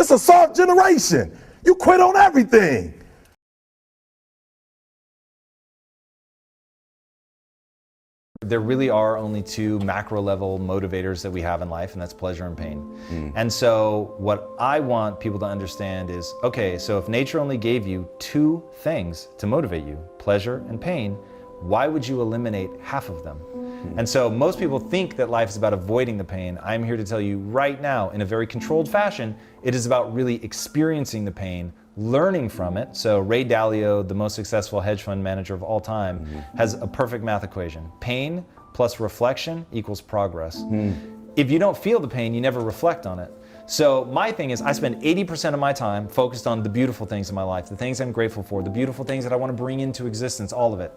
It's a soft generation. You quit on everything. There really are only two macro level motivators that we have in life, and that's pleasure and pain. And so what I want people to understand is, okay, so if nature only gave you two things to motivate you, pleasure and pain, why would you eliminate half of them? And so most people think that life is about avoiding the pain. I'm here to tell you right now, in a very controlled fashion, it is about really experiencing the pain, learning from it. So Ray Dalio, the most successful hedge fund manager of all time, has a perfect math equation. Pain plus reflection equals progress. If you don't feel the pain, you never reflect on it. So my thing is, I spend 80% of my time focused on the beautiful things in my life, the things I'm grateful for, the beautiful things that I want to bring into existence, all of it.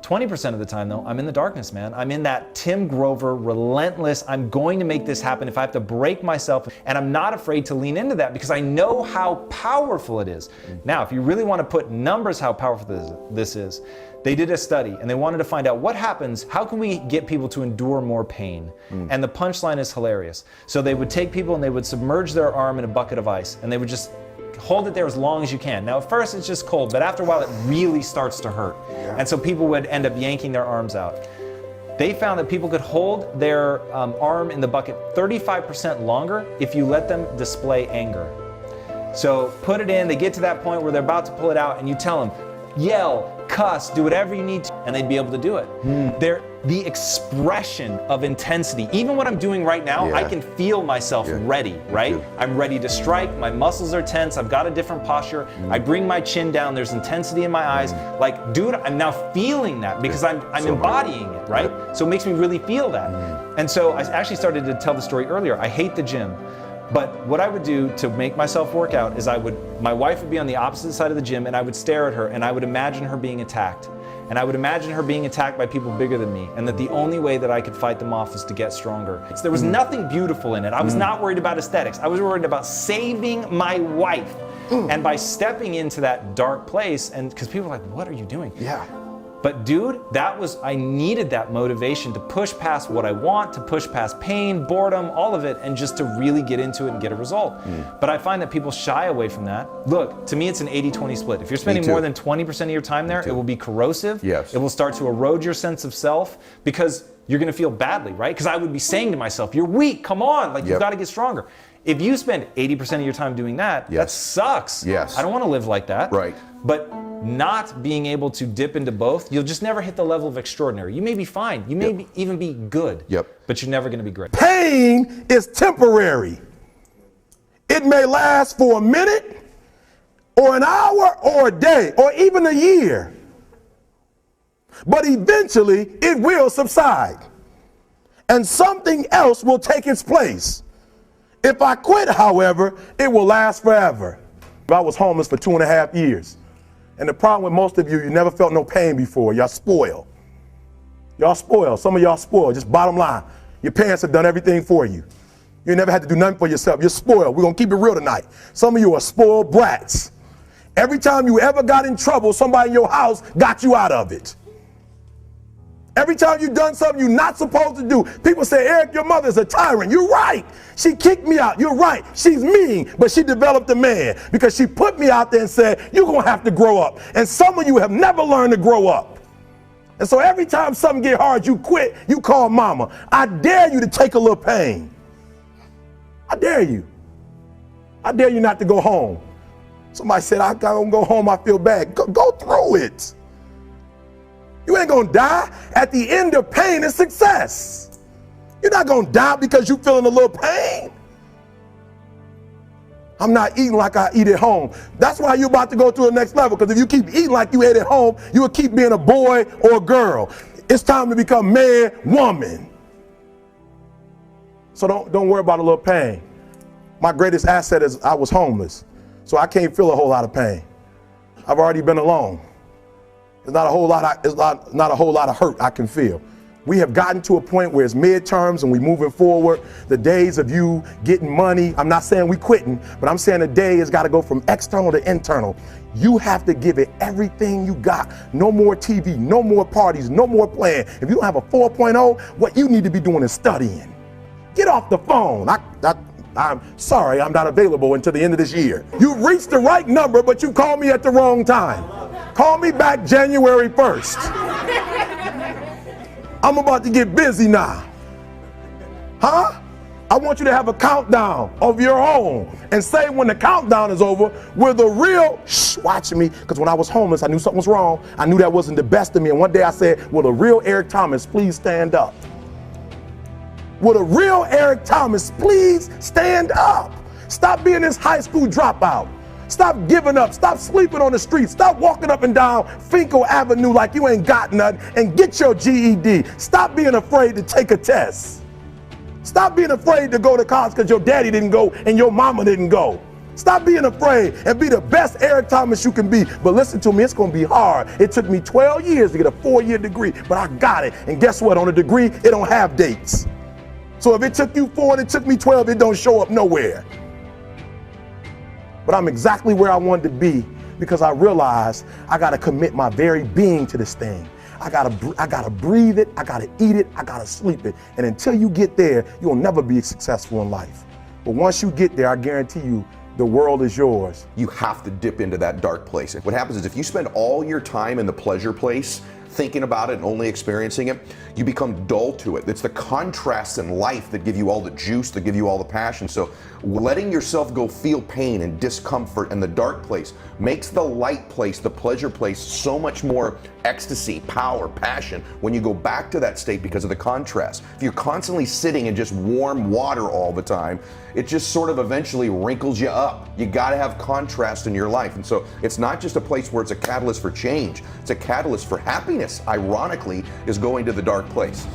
20% of the time though, I'm in the darkness, man. I'm in that Tim Grover, relentless, I'm going to make this happen if I have to break myself, and I'm not afraid to lean into that because I know how powerful it is. Now, if you really want to put numbers how powerful this is, they did a study and they wanted to find out what happens, how can we get people to endure more pain? And the punchline is hilarious. So they would take people and they would submerge their arm in a bucket of ice and they would just hold it there as long as you can. Now at first it's just cold, but after a while it really starts to hurt. And so people would end up yanking their arms out. They found that people could hold their arm in the bucket 35% longer if you let them display anger. So put it in, they get to that point where they're about to pull it out and you tell them, yell, cuss, do whatever you need to, and they'd be able to do it. The expression of intensity, even what I'm doing right now, I can feel myself ready, right? I'm ready to strike, my muscles are tense, I've got a different posture, I bring my chin down, there's intensity in my eyes. Like, dude, I'm now feeling that because I'm embodying it, right? So it makes me really feel that. And so I actually started to tell the story earlier. I hate the gym. But what I would do to make myself work out is my wife would be on the opposite side of the gym and I would stare at her and I would imagine her being attacked. And I would imagine her being attacked by people bigger than me, and that the only way that I could fight them off was to get stronger. There was nothing beautiful in it. I was not worried about aesthetics. I was worried about saving my wife. And by stepping into that dark place, and because people are like, what are you doing? But dude, I needed that motivation to push past what I want, to push past pain, boredom, all of it, and just to really get into it and get a result. But I find that people shy away from that. Look, to me it's an 80-20 split. If you're spending more than 20% of your time there, it will be corrosive. It will start to erode your sense of self because you're gonna feel badly, right? Because I would be saying to myself, you're weak, come on, like you've gotta get stronger. If you spend 80% of your time doing that, that sucks. I don't wanna live like that. But not being able to dip into both, you'll just never hit the level of extraordinary. You may be fine, you may even be good, but you're never gonna be great. Pain is temporary. It may last for a minute, or an hour, or a day, or even a year. But eventually, it will subside, and something else will take its place. If I quit, however, it will last forever. I was homeless for 2.5 years. And the problem with most of you, you never felt no pain before. Y'all spoiled. Y'all spoiled. Some of y'all spoiled. Just bottom line. Your parents have done everything for you. You never had to do nothing for yourself. You're spoiled. We're going to keep it real tonight. Some of you are spoiled brats. Every time you ever got in trouble, somebody in your house got you out of it. Every time you've done something you're not supposed to do, people say, Eric, your mother's a tyrant. You're right. She kicked me out. You're right. She's mean, but she developed a man because she put me out there and said, you're going to have to grow up. And some of you have never learned to grow up. And so every time something get hard, you quit, you call mama. I dare you to take a little pain. I dare you. I dare you not to go home. Somebody said, I don't go home, I feel bad. Go through it. You ain't gonna die. At the end of pain is success. You're not gonna die because you're feeling a little pain. I'm not eating like I eat at home. That's why you're about to go to the next level, because if you keep eating like you ate at home, you will keep being a boy or a girl. It's time to become man, woman. So don't worry about a little pain. My greatest asset is I was homeless, so I can't feel a whole lot of pain. I've already been alone. It's not a whole lot of hurt I can feel. We have gotten to a point where it's midterms and we're moving forward. The days of you getting money, I'm not saying we quitting, but I'm saying the day has got to go from external to internal. You have to give it everything you got. No more TV, no more parties, no more playing. If you don't have a 4.0, what you need to be doing is studying. Get off the phone. I I'm sorry, I'm not available until the end of this year. You reached the right number, but you called me at the wrong time. Call me back January 1st. I'm about to get busy now. Huh? I want you to have a countdown of your own and say when the countdown is over, will the real, watch me, because when I was homeless, I knew something was wrong. I knew that wasn't the best of me. And one day I said, will the real Eric Thomas please stand up? Will the real Eric Thomas please stand up? Stop being this high school dropout. Stop giving up. Stop sleeping on the street. Stop walking up and down Finkel Avenue like you ain't got nothing and get your GED. Stop being afraid to take a test. Stop being afraid to go to college because your daddy didn't go and your mama didn't go. Stop being afraid and be the best Eric Thomas you can be. But listen to me, it's going to be hard. It took me 12 years to get a 4-year degree, but I got it. And guess what? On a degree, it don't have dates. So if it took you 4 and it took me 12, it don't show up nowhere. But I'm exactly where I wanted to be because I realized I got to commit my very being to this thing. I gotta breathe it, I gotta eat it, I gotta sleep it. And until you get there, you'll never be successful in life. But once you get there, I guarantee you, the world is yours. You have to dip into that dark place. What happens is if you spend all your time in the pleasure place, thinking about it and only experiencing it, you become dull to it. It's the contrasts in life that give you all the juice, that give you all the passion. So letting yourself go feel pain and discomfort in the dark place makes the light place, the pleasure place, so much more ecstasy, power, passion when you go back to that state because of the contrast. If you're constantly sitting in just warm water all the time, it just sort of eventually wrinkles you up. You gotta have contrast in your life. And so it's not just a place where it's a catalyst for change, it's a catalyst for happiness, ironically, is going to the dark place.